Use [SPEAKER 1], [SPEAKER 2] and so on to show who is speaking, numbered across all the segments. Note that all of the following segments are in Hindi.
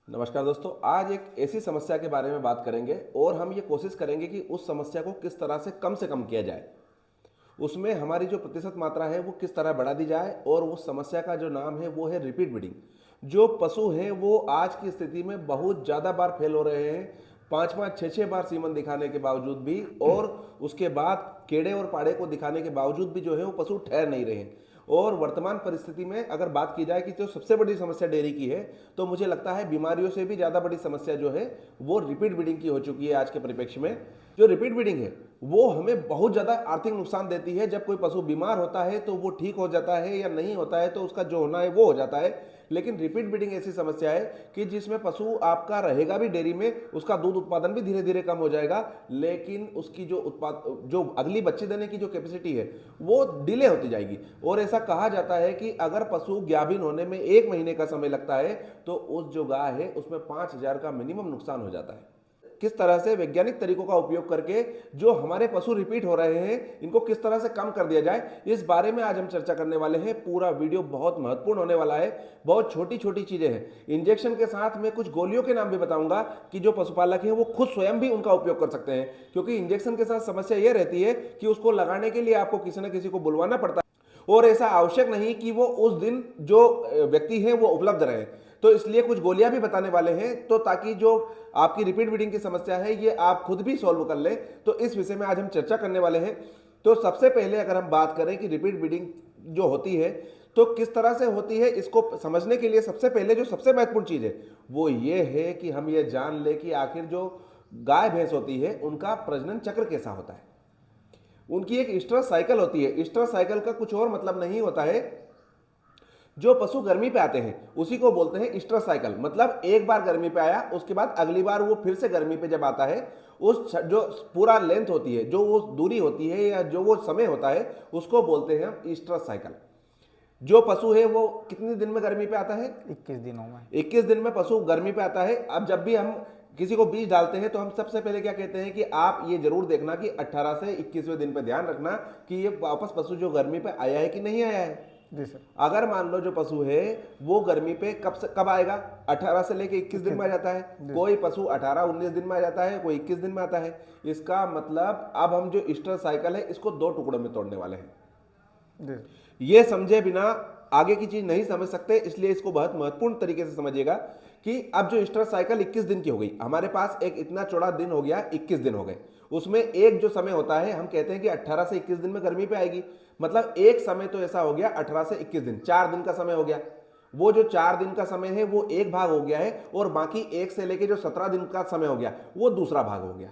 [SPEAKER 1] नमस्कार दोस्तों, आज एक ऐसी समस्या के बारे में बात करेंगे और हम ये कोशिश करेंगे कि उस समस्या को किस तरह से कम किया जाए। उसमें हमारी जो प्रतिशत मात्रा है वो किस तरह बढ़ा दी जाए और उस समस्या का जो नाम है वो है रिपीट ब्रीडिंग। जो पशु हैं वो आज की स्थिति में बहुत ज़्यादा बार फेल हो रहे हैं, 5-5, 6-6 बार सीमन दिखाने के बावजूद भी, और उसके बाद केड़े और पाड़े को दिखाने के बावजूद भी जो है वो पशु ठहर नहीं रहे हैं। और वर्तमान परिस्थिति में अगर बात की जाए कि जो सबसे बड़ी समस्या डेयरी की है, तो मुझे लगता है बीमारियों से भी ज़्यादा बड़ी समस्या जो है वो रिपीट ब्रीडिंग की हो चुकी है आज के परिप्रेक्ष्य में। जो रिपीट ब्रीडिंग है वो हमें बहुत ज़्यादा आर्थिक नुकसान देती है। जब कोई पशु बीमार होता है तो वो ठीक हो जाता है, या नहीं होता है तो उसका जो होना है वो हो जाता है। लेकिन रिपीट ब्रीडिंग ऐसी समस्या है कि जिसमें पशु आपका रहेगा भी डेयरी में, उसका दूध उत्पादन भी धीरे धीरे कम हो जाएगा, लेकिन उसकी जो अगली बच्चे देने की जो कैपेसिटी है वो डिले होती जाएगी। और ऐसा कहा जाता है कि अगर पशु गाभिन होने में 1 महीने का समय लगता है तो उस जो गाय है उसमें 5,000 का मिनिमम नुकसान हो जाता है। किस तरह से वैज्ञानिक तरीकों का उपयोग करके जो हमारे पशु रिपीट हो रहे हैं इनको किस तरह से कम कर दिया जाए, इस बारे में आज हम चर्चा करने वाले हैं। पूरा वीडियो बहुत महत्वपूर्ण होने वाला है। बहुत छोटी छोटी चीजें हैं। इंजेक्शन के साथ मैं कुछ गोलियों के नाम भी बताऊंगा कि जो पशुपालक हैं वो खुद स्वयं भी उनका उपयोग कर सकते हैं, क्योंकि इंजेक्शन के साथ समस्या यह रहती है कि उसको लगाने के लिए आपको किसी न किसी को बुलवाना पड़ता है, और ऐसा आवश्यक नहीं कि वो उस दिन जो व्यक्ति है वो उपलब्ध रहे। तो इसलिए कुछ गोलियां भी बताने वाले हैं, तो ताकि जो आपकी रिपीट ब्रीडिंग की समस्या है ये आप खुद भी सॉल्व कर लें। तो इस विषय में आज हम चर्चा करने वाले हैं। तो सबसे पहले अगर हम बात करें कि रिपीट ब्रीडिंग जो होती है तो किस तरह से होती है, इसको समझने के लिए सबसे पहले जो सबसे महत्वपूर्ण चीज है वो ये है कि हम ये जान ले कि आखिर जो गाय भैंस होती है उनका प्रजनन चक्र कैसा होता है। उनकी एक ईस्ट्रस साइकिल होती है। ईस्ट्रस साइकिल का कुछ और मतलब नहीं होता है। जो पशु गर्मी पे आते हैं उसी को बोलते हैं ईस्ट्रस साइकिल। मतलब एक बार गर्मी पे आया, उसके बाद अगली बार वो फिर से गर्मी पे जब आता है, उस जो पूरा लेंथ होती है, जो वो दूरी होती है या जो वो समय होता है, उसको बोलते हैं हम ईस्ट्रस साइकिल। जो पशु है वो कितने दिन में गर्मी पे आता है?
[SPEAKER 2] 21 दिनों में।
[SPEAKER 1] 21 दिन में पशु गर्मी पे आता है। अब जब भी हम किसी को बीज डालते हैं तो हम सबसे पहले क्या कहते हैं कि आप ये जरूर देखना कि 18 से 21वें दिन पे ध्यान रखना कि ये वापस पशु जो गर्मी पे आया है कि नहीं आया है।
[SPEAKER 2] जी सर।
[SPEAKER 1] अगर मान लो जो पशु है वो गर्मी पे कब आएगा, 18 से लेके 21 दिन में आ जाता है। कोई पशु 18-19 दिन में आ जाता है, कोई 21 दिन में आता है। इसका मतलब अब हम जो ईस्टर साइकिल है इसको 2 टुकड़ों में तोड़ने वाले हैं। ये समझे बिना आगे की चीज नहीं समझ सकते, इसलिए इसको बहुत महत्वपूर्ण तरीके से समझिएगा कि अब जो ईस्टर साइकिल 21 दिन की हो गई, हमारे पास एक इतना चौड़ा दिन हो गया, 21 दिन हो गए। उसमें एक जो समय होता है हम कहते हैं कि 18 से 21 दिन में गर्मी पे आएगी। मतलब एक समय तो ऐसा हो गया 18 से 21 दिन, 4 दिन का समय हो गया। वो जो 4 दिन का समय है वो एक भाग हो गया है, और बाकी 1 से लेके जो 17 दिन का समय हो गया वो दूसरा भाग हो गया।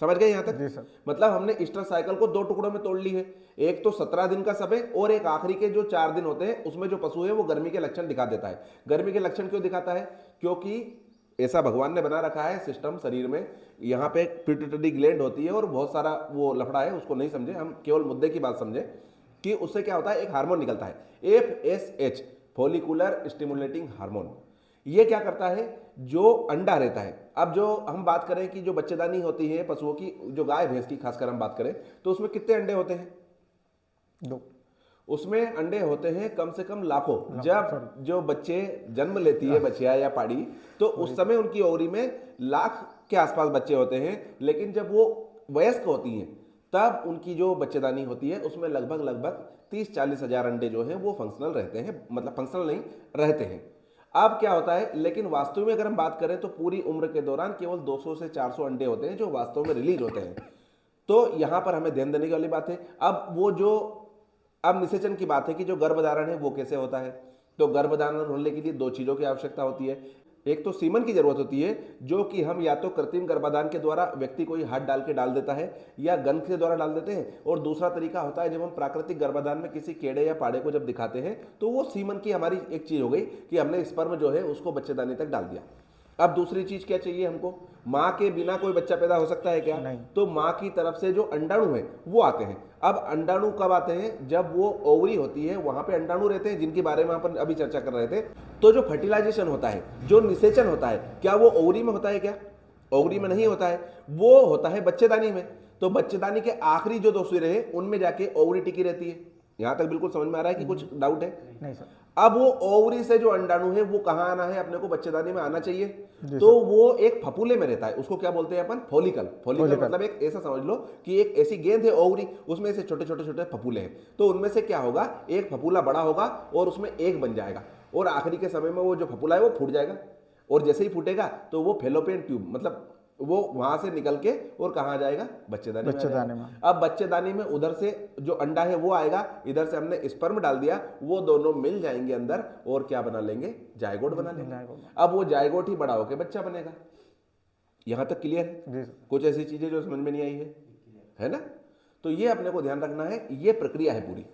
[SPEAKER 1] समझ गए यहां तक?
[SPEAKER 2] जी सर।
[SPEAKER 1] मतलब हमने ईस्टर साइकिल को 2 टुकड़ों में तोड़ ली है। एक तो 17 दिन का समय, और एक आखिरी के जो 4 दिन होते हैं उसमें जो पशु है वो गर्मी के लक्षण दिखा देता है। गर्मी के लक्षण क्यों दिखाता है? क्योंकि ऐसा भगवान ने बना रखा है सिस्टम शरीर में। यहाँ पे पिट्यूटरी ग्लैंड होती है और बहुत सारा वो लफड़ा है, उसको नहीं समझे, हम केवल मुद्दे की बात समझे कि उससे क्या होता है, एक हार्मोन निकलता है FSH, फॉलिकुलर स्टिमुलेटिंग हार्मोन। ये क्या करता है, जो अंडा रहता है। अब जो हम बात करें कि जो बच्चेदानी होती है पशुओं की, जो गाय भैंस की खासकर हम बात करें, तो उसमें कितने अंडे होते हैं?
[SPEAKER 2] 2।
[SPEAKER 1] उसमें अंडे होते हैं कम से कम लाखों। जब जो बच्चे जन्म लेती है बछिया या पाड़ी, तो उस समय उनकी ओवरी में लाख के आसपास बच्चे होते हैं। लेकिन जब वो वयस्क होती हैं तब उनकी जो बच्चेदानी होती है उसमें लगभग 30-40 हजार अंडे जो हैं वो फंक्शनल रहते हैं, मतलब फंक्शनल नहीं रहते हैं। अब क्या होता है, लेकिन वास्तव में अगर हम बात करें तो पूरी उम्र के दौरान केवल 200 से 400 अंडे होते हैं जो वास्तव में रिलीज होते हैं। तो यहां पर हमें ध्यान देने वाली बात है। अब निषेचन की बात है कि जो गर्भधारण है वो कैसे होता है। तो गर्भधारण होने के लिए 2 चीजों की आवश्यकता होती है। एक तो सीमन की जरूरत होती है, जो कि हम या तो कृत्रिम गर्भाधान के द्वारा व्यक्ति कोई हाथ डाल के डाल देता है या गन के द्वारा डाल देते हैं, और दूसरा तरीका होता है जब हम प्राकृतिक गर्भाधान में किसी केड़े या पाड़े को जब दिखाते हैं तो वो सीमन की हमारी एक चीज हो गई कि हमने स्पर्म जो है उसको बच्चेदानी तक डाल दिया। अब दूसरी चीज क्या चाहिए हमको, माँ के बिना कोई बच्चा पैदा हो सकता है क्या?
[SPEAKER 2] नहीं।
[SPEAKER 1] तो माँ की तरफ से जो अंडाणु है वो आते हैं। अब अंडाणु कब आते हैं, जब वो ओवरी होती है वहां पे अंडाणु रहते हैं, जिनके बारे में अपन अभी चर्चा कर रहे थे। तो जो फर्टिलाइजेशन होता है, जो निषेचन होता है, क्या वो ओवरी में होता है क्या? ओवरी में नहीं होता है, वो होता है बच्चेदानी में। तो बच्चेदानी के आखिरी जो 2 सिरे हैं उनमें जाके ओवरी टिकी रहती है। यहां तक बिल्कुल समझ में आ रहा है कि कुछ डाउट है?
[SPEAKER 2] नहीं सर।
[SPEAKER 1] अब वो ओवरी से जो अंडाणु है वो कहाँ आना है, अपने को बच्चेदानी में आना चाहिए। तो वो एक फपूले में रहता है, उसको क्या बोलते हैं अपन, फॉलिकल। फॉलिकल मतलब एक ऐसा समझ लो कि एक ऐसी गेंद है ओवरी, उसमें से छोटे छोटे छोटे फपूले हैं। तो उनमें से क्या होगा, एक फपूला बड़ा होगा और उसमें एक बन जाएगा, और आखिरी के समय में वो जो फपूला है वो फूट जाएगा, और जैसे ही फूटेगा तो वो फेलोपियन ट्यूब मतलब वो वहां से निकल के और कहाँ जाएगा, बच्चेदानी में आ
[SPEAKER 2] बच्चेदानी
[SPEAKER 1] जाएगा।
[SPEAKER 2] में।
[SPEAKER 1] अब बच्चेदानी में उधर से जो अंडा है वो आएगा, इधर से हमने स्पर्म डाल दिया, वो दोनों मिल जाएंगे अंदर और क्या बना लेंगे, जायगोट बना लेंगे। अब वो जायगोट ही बड़ा होकर बच्चा बनेगा। यहां तक क्लियर है?
[SPEAKER 2] जी सर।
[SPEAKER 1] कुछ ऐसी चीजें जो समझ में नहीं आई है ना? तो ये अपने को ध्यान रखना है, ये प्रक्रिया है पूरी।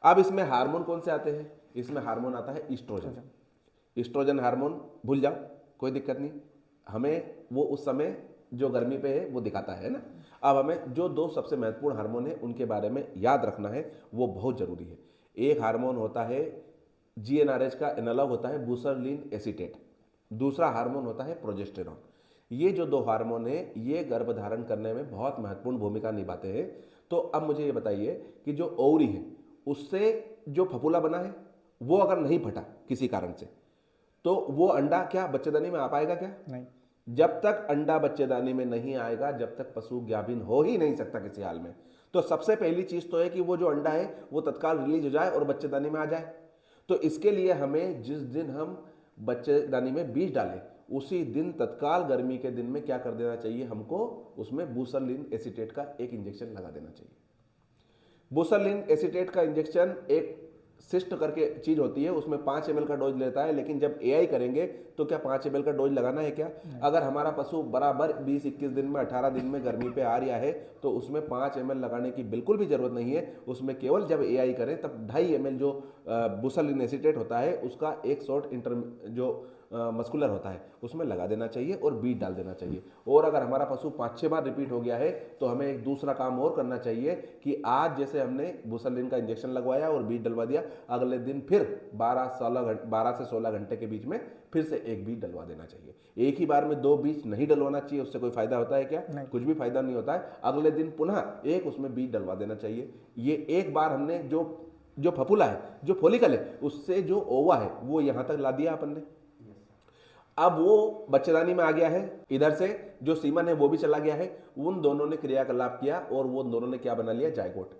[SPEAKER 1] अब इसमें हार्मोन कौन से आते हैं, इसमें हार्मोन आता है ईस्ट्रोजन। ईस्ट्रोजन हार्मोन भूल जाओ, कोई दिक्कत नहीं, हमें वो उस समय जो गर्मी पे है वो दिखाता है ना। अब हमें जो दो सबसे महत्वपूर्ण हार्मोन है उनके बारे में याद रखना है, वो बहुत जरूरी है। एक हार्मोन होता है जीएनआरएच का एनालॉग होता है बुसरलिन एसीटेट, दूसरा हार्मोन होता है प्रोजेस्टेरॉन। ये जो दो हार्मोन है ये गर्भधारण करने में बहुत महत्वपूर्ण भूमिका निभाते हैं। तो अब मुझे ये बताइए कि जो ओवरी है उससे जो फपूला बना है वो अगर नहीं फटा किसी कारण से, तो वो अंडा क्या बच्चेदानी में आ पाएगा क्या?
[SPEAKER 2] नहीं।
[SPEAKER 1] जब तक अंडा बच्चेदानी में नहीं आएगा, जब तक पशु ज्ञाभिन हो ही नहीं सकता किसी हाल में। तो सबसे पहली चीज तो है कि वो जो अंडा है वो तत्काल रिलीज हो जाए और बच्चेदानी में आ जाए। तो इसके लिए हमें जिस दिन हम बच्चेदानी में बीज डालें उसी दिन तत्काल गर्मी के दिन में क्या कर देना चाहिए, हमको उसमें बुसरलिन एसीटेट का एक इंजेक्शन लगा देना चाहिए। बुसरलिन एसीटेट का इंजेक्शन एक सिस्ट करके चीज होती है, उसमें 5 ml का डोज लेता है। लेकिन जब एआई करेंगे तो क्या 5 ml का डोज लगाना है क्या? अगर हमारा पशु बराबर 20-21 दिन में 18 दिन में गर्मी पे आ रहा है तो उसमें 5 ml लगाने की बिल्कुल भी जरूरत नहीं है। उसमें केवल जब एआई करें तब 2.5 ml जो बुसरलिन एसीटेट होता है उसका एक शॉट इंटर जो मस्कुलर होता है उसमें लगा देना चाहिए और बीज डाल देना चाहिए। और अगर हमारा पशु 5-6 बार रिपीट हो गया है तो हमें एक दूसरा काम और करना चाहिए कि आज जैसे हमने बुसरलिन का इंजेक्शन लगवाया और बीज डलवा दिया, अगले दिन फिर 12 से 16 घंटे के बीच में फिर से एक बीज डलवा देना चाहिए। एक ही बार में 2 बीज नहीं डलवाना चाहिए, उससे कोई फायदा होता है क्या? कुछ भी फायदा नहीं होता है। अगले दिन पुनः एक उसमें बीज डलवा देना चाहिए। ये एक बार हमने जो फपूला है, जो फॉलिकल है, उससे जो ओवा है वो यहां तक ला दिया अपन ने। अब वो बच्चेदानी में आ गया है, इधर से जो सीमन है वो भी चला गया है। उन दोनों ने क्रियाकलाप किया और वो दोनों ने क्या बना लिया, जायगोट।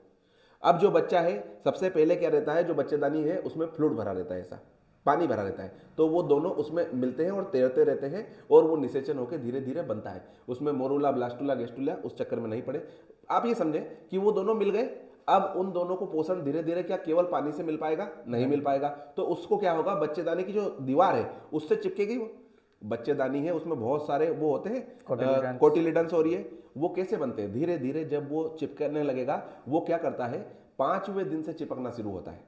[SPEAKER 1] अब जो बच्चा है सबसे पहले क्या रहता है, जो बच्चेदानी है उसमें फ्लूइड भरा रहता है, ऐसा पानी भरा रहता है। तो वो दोनों उसमें मिलते हैं और तैरते रहते हैं और वो निषेचन होकर धीरे धीरे बनता है। उसमें मोरूला, ब्लास्टुला, गेस्टुला उस चक्कर में नहीं पड़े। आप ये समझे कि वो दोनों मिल गए। अब उन दोनों को पोषण धीरे धीरे क्या केवल पानी से मिल पाएगा? नहीं मिल पाएगा। तो उसको क्या होगा, बच्चेदानी की जो दीवार है उससे चिपकेगी। वो बच्चेदानी है उसमें बहुत सारे वो होते हैं कोटिलिडन्स, और ये वो कैसे बनते हैं, धीरे धीरे जब वो चिपकने लगेगा वो क्या करता है, 5वें दिन से चिपकना शुरू होता है।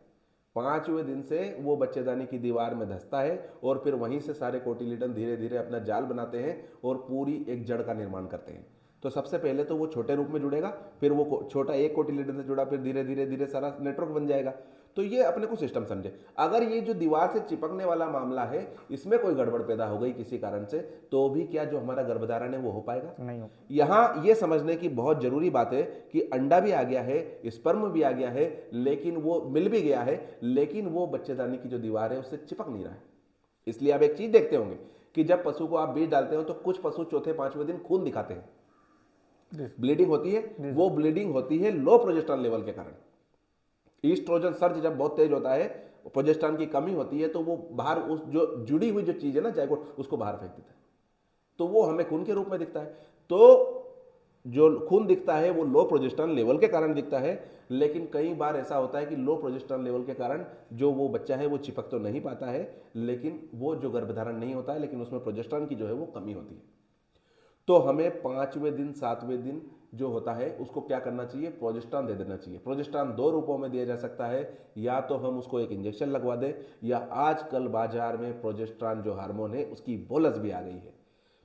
[SPEAKER 1] 5वें दिन से वो बच्चेदानी की दीवार में धंसता है और फिर वहीं से सारे कोटिलिडन धीरे धीरे अपना जाल बनाते हैं और पूरी एक जड़ का निर्माण करते हैं। तो सबसे पहले तो वो छोटे रूप में जुड़ेगा, फिर वो छोटा एक कोटिलिडन से जुड़ा, फिर धीरे धीरे धीरे सारा नेटवर्क बन जाएगा। तो ये अपने को सिस्टम समझे। अगर ये जो दीवार से चिपकने वाला मामला है इसमें कोई गड़बड़ पैदा हो गई किसी कारण से, तो भी क्या जो हमारा गर्भधारण है वो हो पाएगा?
[SPEAKER 2] नहीं हो।
[SPEAKER 1] यहाँ ये समझने की बहुत जरूरी बात है कि अंडा भी आ गया है, स्पर्म भी आ गया है, लेकिन वो मिल भी गया है, लेकिन वो बच्चेदानी की जो दीवार है उससे चिपक नहीं रहा है। इसलिए आप एक चीज देखते होंगे कि जब पशु को आप बीज डालते हो तो कुछ पशु चौथे 5वें दिन खून दिखाते हैं, ब्लीडिंग होती है। वो ब्लीडिंग होती है लो प्रोजेस्टेरॉन लेवल के कारण। ईस्ट्रोजन सर्ज जब बहुत तेज होता है, प्रोजेस्टेरॉन की कमी होती है, तो वो बाहर उस जो जुड़ी हुई जो चीज है ना जायगोट, उसको बाहर फेंक देता है, तो वो हमें खून के रूप में दिखता है। तो जो खून दिखता है वो लो प्रोजेस्टेरॉन लेवल के कारण दिखता है। लेकिन कई बार ऐसा होता है कि लो प्रोजेस्टेरॉन लेवल के कारण जो वो बच्चा है वो चिपक तो नहीं पाता है, लेकिन वो जो गर्भधारण नहीं होता है, लेकिन उसमें प्रोजेस्टेरॉन की जो है वो कमी होती है। तो हमें 5वें दिन 7वें दिन जो होता है उसको क्या करना चाहिए, प्रोजेस्टेरॉन दे देना चाहिए। प्रोजेस्टेरॉन 2 रूपों में दिया जा सकता है, या तो हम उसको एक इंजेक्शन लगवा दें, या आजकल बाजार में प्रोजेस्टेरॉन जो हार्मोन है उसकी बोलस भी आ गई है।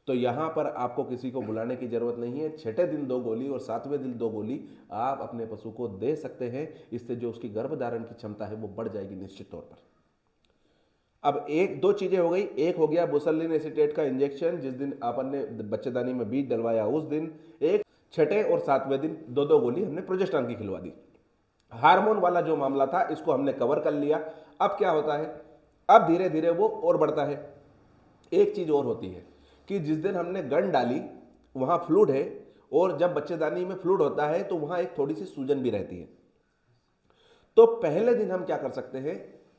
[SPEAKER 1] तो यहाँ पर आपको किसी को बुलाने की जरूरत नहीं है। 6ठे दिन 2 गोली और 7वें दिन 2 गोली आप अपने पशु को दे सकते हैं। इससे जो उसकी गर्भधारण की क्षमता है वो बढ़ जाएगी निश्चित तौर पर। अब 1-2 चीजें हो गई। एक हो गया बुसरलिन एसीटेट का इंजेक्शन, जिस दिन अपन ने बच्चेदानी में बीज डलवाया उस दिन। एक 6ठे और 7वें दिन 2-2 गोली हमने प्रोजेस्टेरॉन की खिलवा दी। हार्मोन वाला जो मामला था इसको हमने कवर कर लिया। अब क्या होता है अब धीरे धीरे वो और बढ़ता है। एक चीज और होती है कि जिस दिन हमने गन डाली वहां फ्लूइड है, और जब बच्चेदानी में फ्लूइड होता है तो वहां एक थोड़ी सी सूजन भी रहती है। तो पहले दिन हम क्या कर सकते हैं,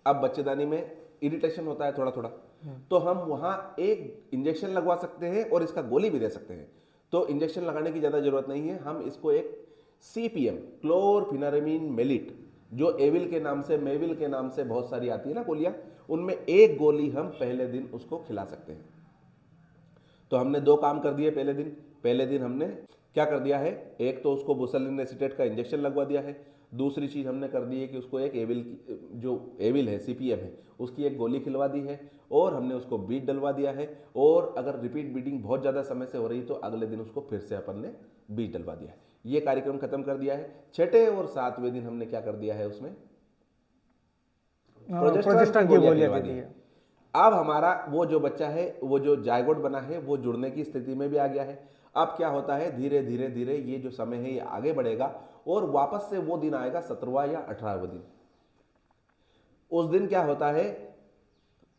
[SPEAKER 1] अब बच्चेदानी में इरिटेशन होता है थोड़ा थोड़ा, तो हम वहां एक इंजेक्शन लगवा सकते हैं और इसका गोली भी दे सकते हैं। तो इंजेक्शन लगाने की ज्यादा जरूरत नहीं है, हम इसको एक CPM क्लोरफिनारेमिन मेलिट, जो एविल के नाम से, मेविल के नाम से बहुत सारी आती है ना गोलियां, उनमें एक गोली हम पहले दिन उसको खिला सकते हैं। तो हमने 2 काम कर दिए पहले दिन हमने क्या कर दिया है, एक तो उसको बुसलिन एसीटेट का इंजेक्शन लगवा दिया है, दूसरी चीज हमने कर दी है कि उसको एक जो एविल है, CPM है, उसकी एक गोली खिलवा दी है, और हमने उसको बीट डलवा दिया है। और अगर रिपीट बीटिंग बहुत ज़्यादा समय से हो रही तो अगले दिन उसको फिर से अपन ने बीट डलवा दिया है। ये कार्यक्रम खत्म कर दिया है। छठे और सातवें दिन हमने क्या कर दिया है, उसमें
[SPEAKER 2] प्रोजेस्टेरॉन की गोलियां
[SPEAKER 1] खिलवा
[SPEAKER 2] दे
[SPEAKER 1] दी
[SPEAKER 2] दी
[SPEAKER 1] है।
[SPEAKER 2] है।
[SPEAKER 1] अब हमारा वो जो बच्चा है, वो जो जायगोट बना है, वो जुड़ने की स्थिति में भी आ गया है। अब क्या होता है, धीरे धीरे धीरे ये जो समय है ये आगे बढ़ेगा, और वापस से वो दिन आएगा 17वां या 18वां दिन। उस दिन क्या होता है,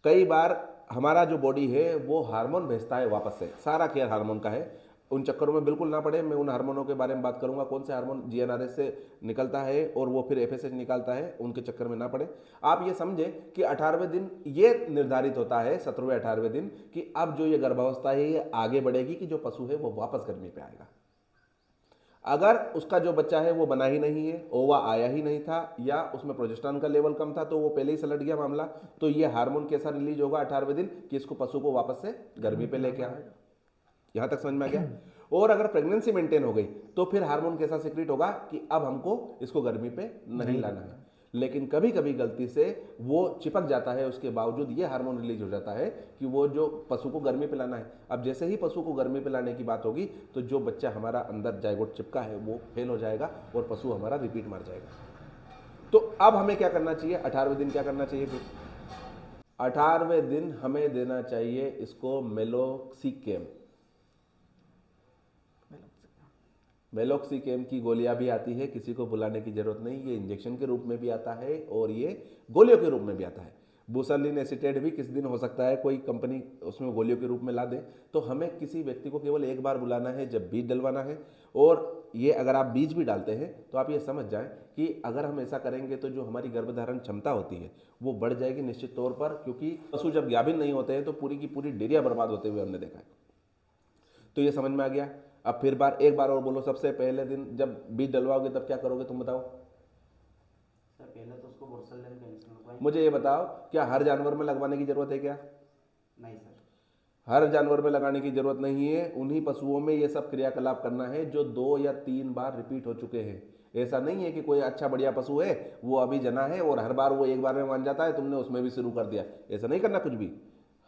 [SPEAKER 1] कई बार हमारा जो बॉडी है वो हार्मोन भेजता है वापस से, सारा केयर हार्मोन का है। उन चक्करों में बिल्कुल ना पड़े, मैं उन हार्मोनों के बारे में बात करूंगा, कौन से हार्मोन GnRH से निकलता है और वो फिर FSH निकालता है, उनके चक्कर में ना पड़े। आप ये समझें कि 18वें दिन ये निर्धारित होता है, 17वें 18वें दिन, कि अब जो ये गर्भावस्था है ये आगे बढ़ेगी कि जो पशु है वो वापस गर्मी पे आएगा। अगर उसका जो बच्चा है वो बना ही नहीं है, ओवा आया ही नहीं था, या उसमें प्रोजेस्टेरॉन का लेवल कम था, तो वो पहले ही सलट गया मामला, तो ये हार्मोन कैसा रिलीज होगा 18वें दिन कि इसको पशु को वापस से गर्मी पे लेके आएगा। यहां तक समझ में आ गया। और अगर प्रेगनेंसी मेंटेन हो गई तो फिर हार्मोन कैसा सिक्रीट होगा कि अब हमको इसको गर्मी पे नहीं लाना है। लेकिन कभी कभी गलती से वो चिपक जाता है, उसके बावजूद ये हार्मोन रिलीज हो जाता है कि वो जो पशु को गर्मी पिलाना है। अब जैसे ही पशु को गर्मी पिलाने की बात होगी तो जो बच्चा हमारा अंदर जायगोट चिपका है वो फेल हो जाएगा और पशु हमारा रिपीट मार जाएगा। तो अब हमें क्या करना चाहिए, 18वें दिन क्या करना चाहिए? फिर 18वें दिन हमें देना चाहिए इसको मेलोक्सिकेम। मेलोक्सिकेम की गोलियां भी आती है, किसी को बुलाने की जरूरत नहीं, ये इंजेक्शन के रूप में भी आता है और ये गोलियों के रूप में भी आता है। बुसलिन एसीटेट भी किस दिन हो सकता है कोई कंपनी उसमें गोलियों के रूप में ला दे। तो हमें किसी व्यक्ति को केवल एक बार बुलाना है जब बीज डलवाना है, और ये अगर आप बीज भी डालते हैं तो आप ये समझ जाएं कि अगर हम ऐसा करेंगे तो जो हमारी गर्भधारण क्षमता होती है वो बढ़ जाएगी निश्चित तौर पर, क्योंकि पशु जब गाभिन नहीं होते हैं तो पूरी की पूरी डेयरियां बर्बाद होते हुए हमने देखा है। तो ये समझ में आ गया। अब फिर एक बार और बोलो, सबसे पहले दिन जब बीज डलवाओगे तब क्या करोगे, तुम बताओ।
[SPEAKER 3] सर पहले तो उसको बुसलिन का इंजेक्शन लगवाएंगे।
[SPEAKER 1] मुझे ये बताओ, क्या हर जानवर में लगवाने की जरूरत है क्या?
[SPEAKER 3] नहीं सर,
[SPEAKER 1] हर जानवर में लगाने की जरूरत नहीं है। उन्हीं पशुओं में ये सब क्रियाकलाप करना है जो 2 या 3 बार रिपीट हो चुके हैं। ऐसा नहीं है कि कोई अच्छा बढ़िया पशु है वो अभी जना है और हर बार वो एक बार में मान जाता है, तुमने उसमें भी शुरू कर दिया। ऐसा नहीं करना कुछ भी।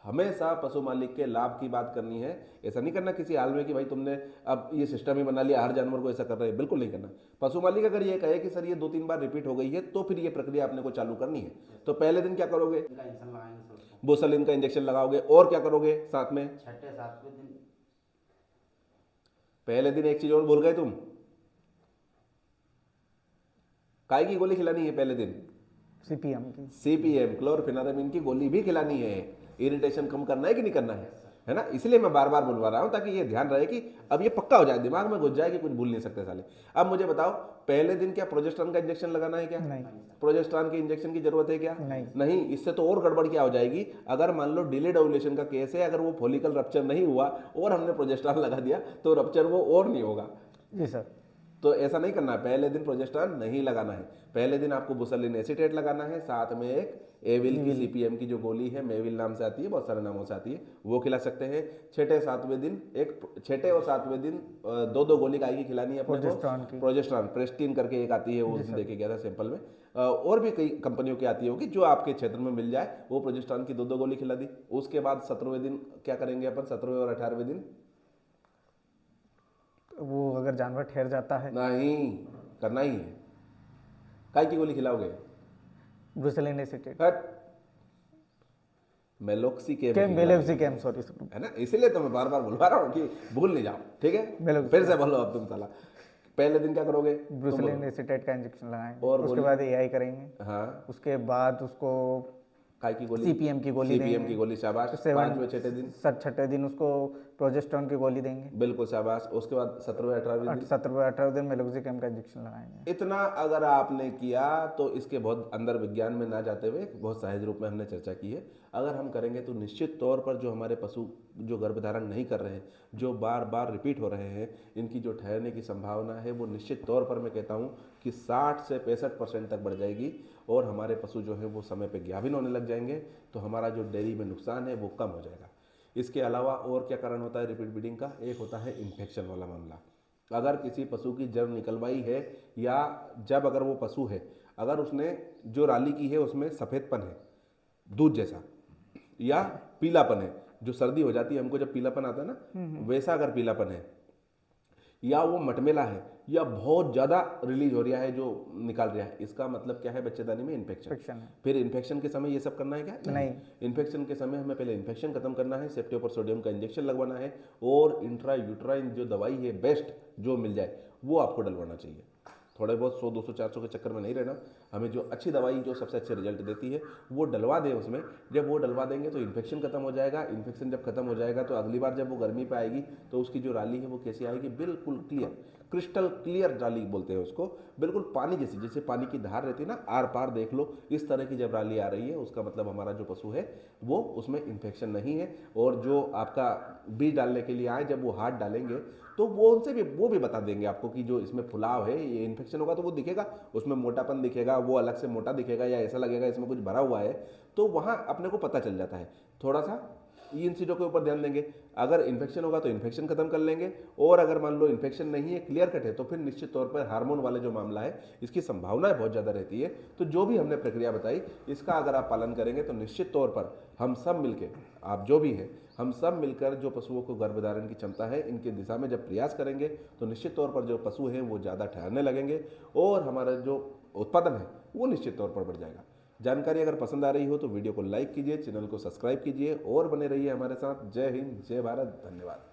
[SPEAKER 1] हमेशा पशु मालिक के लाभ की बात करनी है। ऐसा नहीं करना किसी हाल में कि भाई तुमने अब ये सिस्टम ही बना लिया, हर जानवर को ऐसा कर रहे हैं, बिल्कुल नहीं करना। पशु मालिक अगर ये कहे कि सर ये 2-3 बार रिपीट हो गई है तो फिर ये प्रक्रिया आपने को चालू करनी है। तो पहले दिन क्या करोगे,
[SPEAKER 3] इनका इंजेक्शन लगाएंगे सर उसको।
[SPEAKER 1] बुसलिन का इंजेक्शन लगाओगे, और क्या करोगे साथ में?
[SPEAKER 3] छठे सातवें दिन
[SPEAKER 1] पहले दिन एक चीज और भूल गए तुम, काय की गोली खिलानी है पहले दिन?
[SPEAKER 2] CPM की।
[SPEAKER 1] CPM क्लोरफिनारेमिन की गोली भी खिलानी है। इरिटेशन कम करना है कि नहीं करना है ना? इसलिए मैं बार बार बुलवा रहा हूं ताकि ये ध्यान रहे कि अब ये पक्का हो जाए, दिमाग में घुस जाए कि कुछ भूल नहीं सकते साले। अब मुझे बताओ, पहले दिन क्या प्रोजेस्टेरॉन का इंजेक्शन लगाना है क्या?
[SPEAKER 2] नहीं।
[SPEAKER 1] प्रोजेस्टेरॉन के इंजेक्शन की जरूरत है क्या?
[SPEAKER 2] नहीं।
[SPEAKER 1] नहीं। इससे तो और गड़बड़ क्या हो जाएगी, अगर मान लो डिलेड ओव्यूलेशन का केस है, अगर वो फॉलिकल रप्चर नहीं हुआ और हमने प्रोजेस्टेरॉन लगा दिया तो रप्चर वो और नहीं होगा।
[SPEAKER 2] जी सर।
[SPEAKER 1] तो ऐसा नहीं करना है, पहले दिन प्रोजेस्टेरॉन नहीं लगाना है। पहले दिन आपको बुसलिन एसीटेट लगाना है, साथ में एक एविल की CPM की जो गोली है, मेविल नाम से आती है, बहुत सारे नामों से आती है, वो खिला सकते हैं। छठे और सातवें दिन 2-2 गोली काय की खिलानी है अपने को? प्रोजेस्टेरॉन प्रेस्टीन करके एक आती है, वो उसने देखे गया था सैंपल में। और भी कई कंपनियों की आती होगी, जो आपके क्षेत्र में मिल जाए वो प्रोजेस्टेरॉन की 2-2 गोली खिला दी। उसके बाद 17वें दिन क्या करेंगे अपन? 17वें और 18वें दिन
[SPEAKER 2] वो अगर जानवर ठहर जाता है,
[SPEAKER 1] नहीं करना ही है। काय की गोली खिलाओगे?
[SPEAKER 2] ब्रुसेलिन एसीटेट
[SPEAKER 1] मेलोक्सिकेम
[SPEAKER 2] सॉरी
[SPEAKER 1] है ना, इसीलिए तो मैं बार बार बुलवा रहा हूँ कि भूल नहीं जाओ। ठीक है, फिर से बोलो अब तुम साला। पहले दिन क्या करोगे?
[SPEAKER 2] ब्रुसेलिन एसीटेट का इंजेक्शन लगाएंगे,
[SPEAKER 1] और
[SPEAKER 2] उसके बाद AI करेंगे।
[SPEAKER 1] हाँ,
[SPEAKER 2] उसके बाद उसको
[SPEAKER 1] काय की गोली?
[SPEAKER 2] CPM की गोली
[SPEAKER 1] CPM
[SPEAKER 2] देंगे।
[SPEAKER 1] की गोली, शाबाश। 5वें 6ठे दिन
[SPEAKER 2] सर 6ठे दिन उसको प्रोजेस्टेरॉन की गोली देंगे।
[SPEAKER 1] बिल्कुल शाबाश। उसके बाद 17वें 18वें दिन
[SPEAKER 2] 17वें 18वें दिन मेलोक्सिकम का इंजेक्शन लगाएंगे।
[SPEAKER 1] इतना अगर आपने किया तो इसके बहुत अंदर विज्ञान में ना जाते हुए बहुत सहज रूप में हमने चर्चा की है। अगर हम करेंगे तो निश्चित तौर पर जो हमारे पशु जो गर्भधारण नहीं कर रहे हैं, जो बार बार रिपीट हो रहे हैं, इनकी जो ठहरने की संभावना है वो निश्चित तौर पर मैं कहता हूँ कि 60 से 65% तक बढ़ जाएगी और हमारे पशु जो है वो समय पे गाभिन होने लग जाएंगे, तो हमारा जो डेयरी में नुकसान है वो कम हो जाएगा। इसके अलावा और क्या कारण होता है रिपीट ब्रीडिंग का? एक होता है इन्फेक्शन वाला मामला। अगर किसी पशु की जब निकलवाई है या जब अगर वो पशु है, अगर उसने जो राली की है उसमें सफ़ेदपन है दूध जैसा या पीलापन है, जो सर्दी हो जाती है हमको जब पीलापन आता है ना, वैसा अगर पीलापन है, या वो मटमेला है या बहुत ज़्यादा रिलीज हो रहा है जो निकाल रहा है, इसका मतलब क्या है? बच्चेदानी में इन्फेक्शन।
[SPEAKER 2] इन्फेक्शन है।
[SPEAKER 1] फिर इन्फेक्शन के समय ये सब करना है क्या?
[SPEAKER 2] नहीं।
[SPEAKER 1] इन्फेक्शन के समय हमें पहले इन्फेक्शन खत्म करना है, सेप्टियोपर सोडियम का इंजेक्शन लगवाना है और इंट्रा यूट्राइन जो दवाई है बेस्ट जो मिल जाए वो आपको डलवाना चाहिए। थोड़े बहुत 100 200 400 के चक्कर में नहीं रहना, हमें जो अच्छी दवाई जो सबसे अच्छे रिजल्ट देती है वो डलवा दें उसमें। जब वो डलवा देंगे तो इन्फेक्शन खत्म हो जाएगा। इन्फेक्शन जब खत्म हो जाएगा तो अगली बार जब वो गर्मी पे आएगी तो उसकी जो राली है वो कैसी आएगी? बिल्कुल क्लियर, क्रिस्टल क्लियर राली बोलते हैं उसको, बिल्कुल पानी जैसी, जैसे पानी की धार रहती है ना, आर पार देख लो, इस तरह की जब राली आ रही है उसका मतलब हमारा जो पशु है वो उसमें इन्फेक्शन नहीं है। और जो आपका बीज डालने के लिए आए जब वो हाथ डालेंगे तो वो उनसे भी वो भी बता देंगे आपको कि जो इसमें फुलाव है ये इन्फेक्शन होगा, तो वो दिखेगा, उसमें मोटापन दिखेगा, वो अलग से मोटा दिखेगा या ऐसा लगेगा इसमें कुछ भरा हुआ है, तो वहाँ अपने को पता चल जाता है। थोड़ा सा इन चीज़ों के ऊपर ध्यान देंगे। अगर इन्फेक्शन होगा तो इन्फेक्शन खत्म कर लेंगे, और अगर मान लो इन्फेक्शन नहीं है, क्लियर कट है, तो फिर निश्चित तौर पर हार्मोन वाले जो मामला है इसकी संभावनाएं बहुत ज़्यादा रहती है। तो जो भी हमने प्रक्रिया बताई इसका अगर आप पालन करेंगे तो निश्चित तौर पर हम सब मिलकर, आप जो भी है, हम सब मिलकर जो पशुओं को गर्भधारण की क्षमता है इनके दिशा में जब प्रयास करेंगे तो निश्चित तौर पर जो पशु हैं वो ज़्यादा ठहरने लगेंगे और हमारा जो उत्पादन है वो निश्चित तौर पर बढ़ जाएगा। जानकारी अगर पसंद आ रही हो तो वीडियो को लाइक कीजिए, चैनल को सब्सक्राइब कीजिए और बने रहिए हमारे साथ। जय हिंद, जय भारत, धन्यवाद।